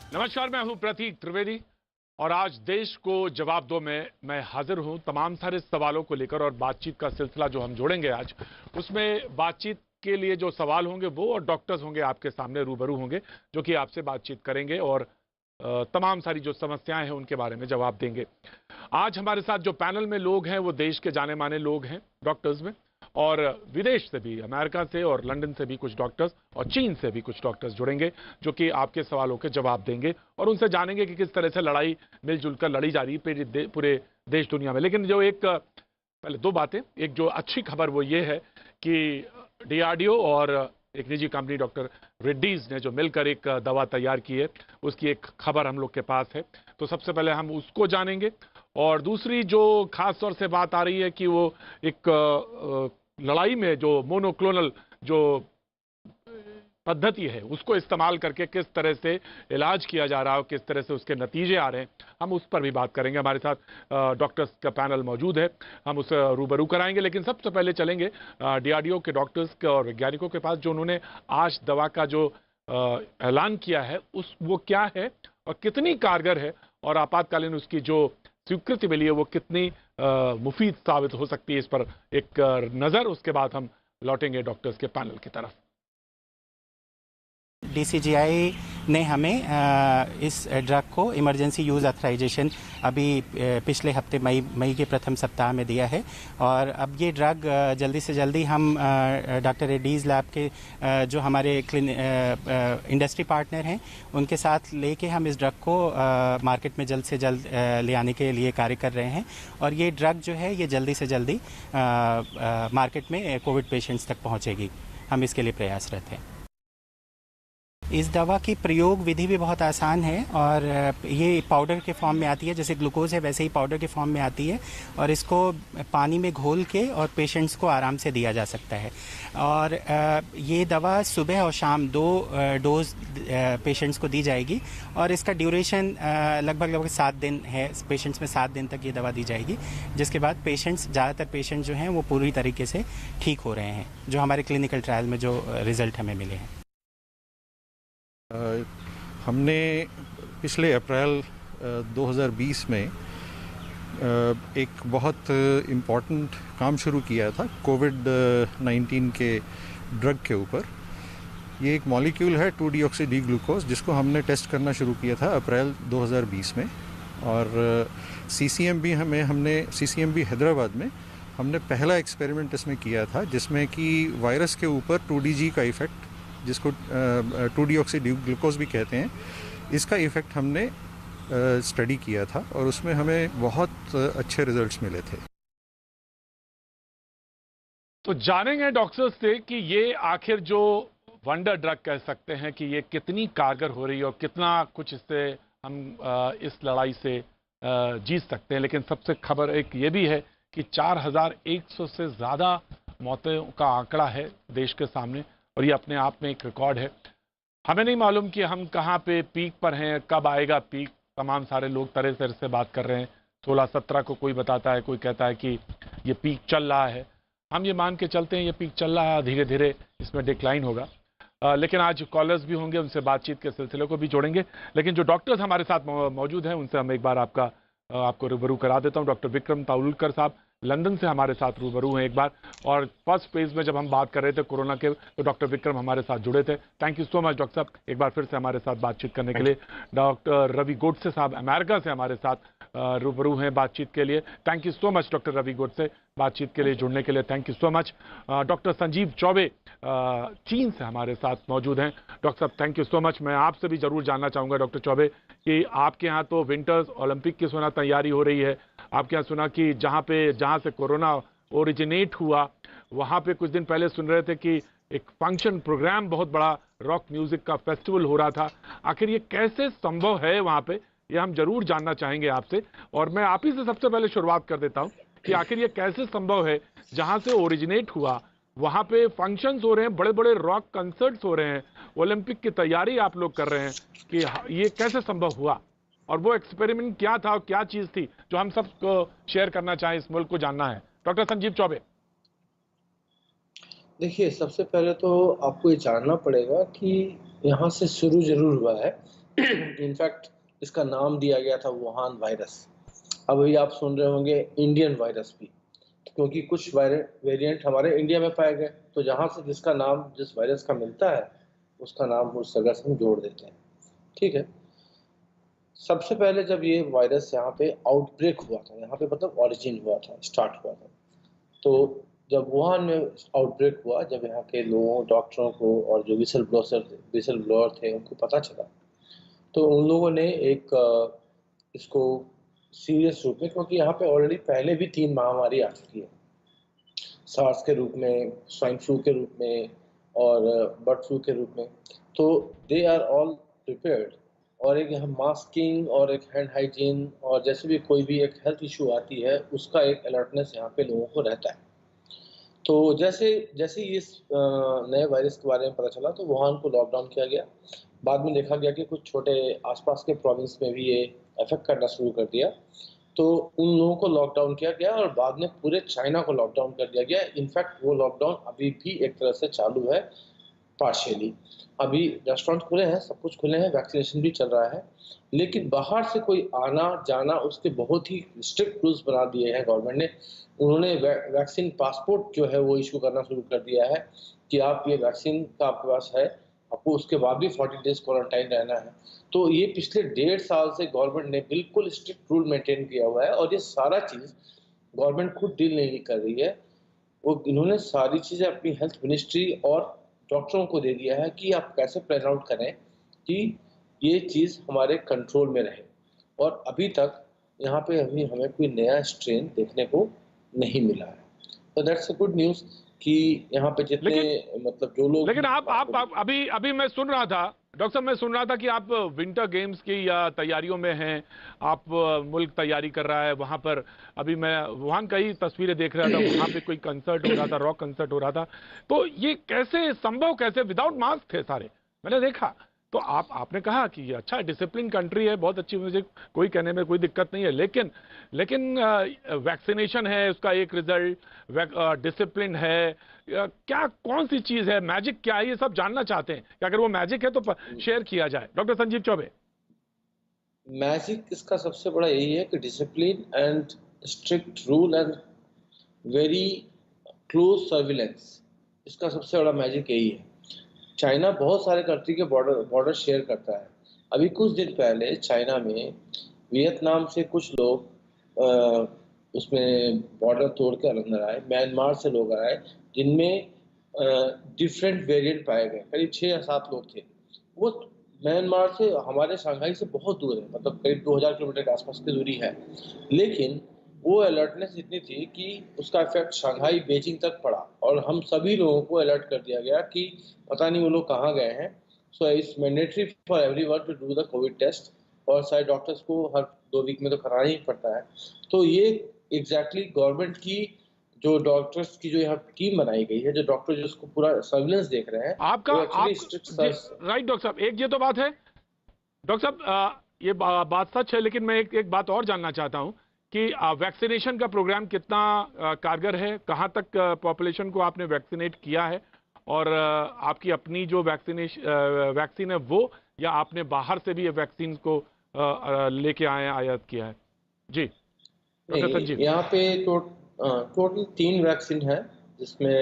नमस्कार, मैं हूं प्रतीक त्रिवेदी और आज देश को जवाब दो में मैं हाजिर हूं तमाम सारे सवालों को लेकर। और बातचीत का सिलसिला जो हम जोड़ेंगे आज, उसमें बातचीत के लिए जो सवाल होंगे वो और डॉक्टर्स होंगे आपके सामने रूबरू होंगे, जो कि आपसे बातचीत करेंगे और तमाम सारी जो समस्याएं हैं उनके बारे में जवाब देंगे। आज हमारे साथ जो पैनल में लोग हैं वो देश के जाने माने लोग हैं डॉक्टर्स में, और विदेश से भी, अमेरिका से और लंदन से भी कुछ डॉक्टर्स और चीन से भी कुछ डॉक्टर्स जुड़ेंगे, जो कि आपके सवालों के जवाब देंगे और उनसे जानेंगे कि किस तरह से लड़ाई मिलजुल कर लड़ी जा रही है पूरे देश दुनिया में। लेकिन जो एक पहले दो बातें, एक जो अच्छी खबर वो ये है कि डीआरडीओ और एक निजी कंपनी डॉक्टर रेड्डीज ने जो मिलकर एक दवा तैयार की है, उसकी एक खबर हम लोग के पास है। तो सबसे पहले हम उसको जानेंगे। और दूसरी जो खास तौर से बात आ रही है कि वो एक लड़ाई में जो मोनोक्लोनल जो पद्धति है उसको इस्तेमाल करके किस तरह से इलाज किया जा रहा है, किस तरह से उसके नतीजे आ रहे हैं, हम उस पर भी बात करेंगे। हमारे साथ डॉक्टर्स का पैनल मौजूद है, हम उसे रूबरू कराएंगे। लेकिन सबसे पहले चलेंगे डीआरडीओ के डॉक्टर्स और वैज्ञानिकों के पास, जो उन्होंने आज दवा का जो ऐलान किया है वो क्या है और कितनी कारगर है, और आपातकालीन उसकी जो स्वीकृति मिली है वो कितनी मुफीद साबित हो सकती है, इस पर एक नजर। उसके बाद हम लौटेंगे डॉक्टर्स के पैनल की तरफ। डीसीजीआई ने हमें इस ड्रग को इमरजेंसी यूज़ ऑथराइजेशन अभी पिछले हफ्ते मई के प्रथम सप्ताह में दिया है। और अब ये ड्रग जल्दी से जल्दी हम डॉक्टर रेड्डीज़ लैब के जो हमारे इंडस्ट्री पार्टनर हैं उनके साथ लेके हम इस ड्रग को मार्केट में जल्द से जल्द ले आने के लिए कार्य कर रहे हैं। और ये ड्रग जो है ये जल्दी से जल्दी मार्केट में कोविड पेशेंट्स तक पहुँचेगी। हम इसके लिए प्रयासरत हैं। इस दवा की प्रयोग विधि भी बहुत आसान है और ये पाउडर के फॉर्म में आती है, जैसे ग्लूकोज है वैसे ही पाउडर के फॉर्म में आती है। और इसको पानी में घोल के और पेशेंट्स को आराम से दिया जा सकता है। और ये दवा सुबह और शाम 2 डोज पेशेंट्स को दी जाएगी। और इसका ड्यूरेशन लगभग 7 दिन है। पेशेंट्स में 7 दिन तक ये दवा दी जाएगी, जिसके बाद ज़्यादातर पेशेंट जो हैं वो पूरी तरीके से ठीक हो रहे हैं, जो हमारे क्लिनिकल ट्रायल में जो रिजल्ट हमें मिले हैं। हमने पिछले अप्रैल 2020 में एक बहुत इम्पॉर्टेंट काम शुरू किया था कोविड-19 के ड्रग के ऊपर। ये एक मॉलिक्यूल है 2-डीऑक्सी डी ग्लूकोज, जिसको हमने टेस्ट करना शुरू किया था अप्रैल 2020 में। और सीसीएमबी हैदराबाद में हमने पहला एक्सपेरिमेंट इसमें किया था, जिसमें कि वायरस के ऊपर 2डीजी का इफ़ेक्ट, जिसको 2-डीऑक्सी डी ग्लूकोज भी कहते हैं, इसका इफ़ेक्ट हमने स्टडी किया था और उसमें हमें बहुत अच्छे रिजल्ट्स मिले थे। तो जानेंगे डॉक्टर्स से कि ये आखिर जो वंडर ड्रग कह सकते हैं कि ये कितनी कारगर हो रही है और कितना कुछ इससे हम इस लड़ाई से जीत सकते हैं। लेकिन सबसे खबर एक ये भी है कि 4100 से ज़्यादा मौतों का आंकड़ा है देश के सामने, और ये अपने आप में एक रिकॉर्ड है। हमें नहीं मालूम कि हम कहाँ पे पीक पर हैं, कब आएगा पीक। तमाम सारे लोग तरह तरह से बात कर रहे हैं। 16-17 को कोई बताता है, कोई कहता है कि ये पीक चल रहा है। हम ये मान के चलते हैं ये पीक चल रहा है, धीरे धीरे इसमें डिक्लाइन होगा। लेकिन आज कॉलर्स भी होंगे, उनसे बातचीत के सिलसिले को भी जोड़ेंगे। लेकिन जो डॉक्टर्स हमारे साथ मौजूद हैं उनसे हम एक बार आपको रूबरू करा देता हूँ। डॉक्टर विक्रम तावलकर साहब लंदन से हमारे साथ रूबरू हैं एक बार। और फर्स्ट फेज में जब हम बात कर रहे थे कोरोना के, तो डॉक्टर विक्रम हमारे साथ जुड़े थे। Thank you so much doctor साहब, एक बार फिर से हमारे साथ बातचीत करने के लिए। डॉक्टर रवि गोडसे साहब अमेरिका से हमारे साथ रूबरू हैं बातचीत के लिए। Thank you so much doctor Ravi Godse, बातचीत के लिए जुड़ने के लिए thank you so much. Doctor Sanjeev Choubey चीन से हमारे साथ मौजूद हैं। डॉक्टर साहब थैंक यू सो मच। मैं आपसे भी जरूर जानना चाहूँगा डॉक्टर चौबे कि आपके यहाँ तो विंटर्स ओलंपिक की सुना तैयारी हो रही है। आपके यहाँ सुना कि जहाँ से कोरोना ओरिजिनेट हुआ वहाँ पे कुछ दिन पहले सुन रहे थे कि एक फंक्शन प्रोग्राम, बहुत बड़ा रॉक म्यूजिक का फेस्टिवल हो रहा था। आखिर ये कैसे संभव है वहाँ पे, ये हम जरूर जानना चाहेंगे आपसे। और मैं आप ही से सबसे पहले शुरुआत कर देता हूँ कि आखिर ये कैसे संभव है, जहाँ से ओरिजिनेट हुआ वहाँ पे फंक्शंस हो रहे हैं, बड़े बड़े रॉक कंसर्ट्स हो रहे हैं, ओलंपिक की तैयारी आप लोग कर रहे हैं, कि ये कैसे संभव हुआ और वो एक्सपेरिमेंट क्या था और क्या चीज थी जो हम सबको शेयर करना चाहें, इस मुल्क को जानना है। डॉक्टर संजीव चौबे। देखिए, सबसे पहले तो आपको ये जानना पड़ेगा कि यहाँ से शुरू ज़रूर हुआ है, इनफैक्ट इसका नाम दिया गया था वुहान वायरस। अभी आप सुन रहे होंगे इंडियन वायरस भी, क्योंकि कुछ वेरिएंट हमारे इंडिया में पाए गए, तो जहाँ से जिसका नाम जिस वायरस का मिलता है उसका नाम उस जगह से हम जोड़ देते हैं। ठीक है। सबसे पहले जब ये वायरस यहाँ पे आउटब्रेक हुआ था, यहाँ पे मतलब ऑरिजिन हुआ था, स्टार्ट हुआ था, तो जब वुहान में आउटब्रेक हुआ, जब यहाँ के लोगों, डॉक्टरों को और जो विसल ब्लोअर थे उनको पता चला, तो उन लोगों ने एक इसको सीरियस रूप में, क्योंकि यहाँ पे ऑलरेडी पहले भी 3 महामारी आ चुकी है, सार्स के रूप में, स्वाइन फ्लू के रूप में और बर्ड फ्लू के रूप में, तो दे आर ऑल प्रिपेयर्ड। और एक यहाँ मास्किंग और एक हैंड हाइजीन और जैसे भी कोई भी एक हेल्थ इशू आती है उसका एक अलर्टनेस यहाँ पे लोगों को रहता है। तो जैसे जैसे इस नए वायरस के बारे में पता चला तो वुहान को लॉकडाउन किया गया। बाद में देखा गया कि कुछ छोटे आसपास के प्रोविंस में भी ये अफेक्ट करना शुरू कर दिया, तो उन लोगों को लॉकडाउन किया गया और बाद में पूरे चाइना को लॉकडाउन कर दिया गया। इनफैक्ट वो लॉकडाउन अभी भी एक तरह से चालू है, पार्शियली। अभी रेस्टोरेंट खुले हैं, सब कुछ खुले हैं, वैक्सीनेशन भी चल रहा है, लेकिन बाहर से कोई आना जाना उसके बहुत ही स्ट्रिक्ट रूल्स बना दिए हैं गवर्नमेंट ने। उन्होंने वैक्सीन पासपोर्ट जो है वो इशू करना शुरू कर दिया है कि आप ये वैक्सीन का आपके पास है, आपको उसके बाद भी 40 डेज क्वारंटाइन रहना है। तो ये पिछले 1.5 साल से गवर्नमेंट ने बिल्कुल स्ट्रिक्ट रूल मेंटेन किया हुआ है और ये सारा चीज़ गवर्नमेंट खुद डील नहीं कर रही है। वो इन्होंने सारी चीज़ें अपनी हेल्थ मिनिस्ट्री और डॉक्टरों को दे दिया है कि आप कैसे प्लान आउट करें कि ये चीज़ हमारे कंट्रोल में रहे। और अभी तक यहाँ पे अभी हमें कोई नया स्ट्रेन देखने को नहीं मिला है, तो दैट्स अ गुड न्यूज़ कि यहाँ पे जितने मतलब जो लोग, लेकिन आप अभी मैं सुन रहा था डॉक्टर साहब, मैं सुन रहा था कि आप विंटर गेम्स की या तैयारियों में हैं, आप मुल्क तैयारी कर रहा है वहां पर। अभी मैं वुहान का ही तस्वीरें देख रहा था, वहां पे कोई कंसर्ट हो रहा था, रॉक कंसर्ट हो रहा था, तो ये कैसे संभव, कैसे विदाउट मास्क थे सारे, मैंने देखा। तो आपने कहा कि ये अच्छा डिसिप्लिन कंट्री है, बहुत अच्छी, मुझे कोई कहने में कोई दिक्कत नहीं है, लेकिन वैक्सीनेशन है उसका एक रिजल्ट, डिसिप्लिन है, क्या कौन सी चीज है, मैजिक क्या है, ये सब जानना चाहते हैं कि अगर वो मैजिक है तो शेयर किया जाए। डॉक्टर संजीव चौबे। मैजिक इसका सबसे बड़ा यही है कि discipline and strict rule and very close surveillance, इसका सबसे बड़ा मैजिक यही है। चाइना बहुत सारे कंट्री के बॉर्डर शेयर करता है। अभी कुछ दिन पहले चाइना में वियतनाम से कुछ लोग उसमें बॉर्डर तोड़ कर अंदर आए, म्यांमार से लोग आए, जिनमें डिफरेंट वेरिएंट पाए गए। करीब 6 या 7 लोग थे। वो म्यांमार से हमारे शंघाई से बहुत दूर है, मतलब करीब 2000 किलोमीटर के आसपास की दूरी है, लेकिन वो अलर्टनेस इतनी थी कि उसका इफेक्ट शंघाई, बीजिंग तक पड़ा और हम सभी लोगों को अलर्ट कर दिया गया कि पता नहीं वो लोग कहाँ गए हैं। So it's mandatory for everyone to do the covid test और सारे डॉक्टर्स को हर 2 वीक में तो कराना ही पड़ता है। तो ये एग्जैक्टली गवर्नमेंट की जो डॉक्टर्स की जो यहाँ टीम बनाई गई है, जो डॉक्टर जिसको पूरा सर्विलेंस देख रहे हैं, आपका राइट डॉक्टर साहब, एक ये तो बात है डॉक्टर साहब, ये बात सच है, लेकिन मैं एक बात और जानना चाहता हूं कि वैक्सीनेशन का प्रोग्राम कितना कारगर है, कहां तक पॉपुलेशन को आपने वैक्सीनेट किया है, और आपकी अपनी जो वैक्सीन है वो, या आपने बाहर से भी ये वैक्सीन को लेके आयात किया है? जी डॉक्टर संजीव। यहाँ पे टोटल 3 वैक्सीन है, जिसमें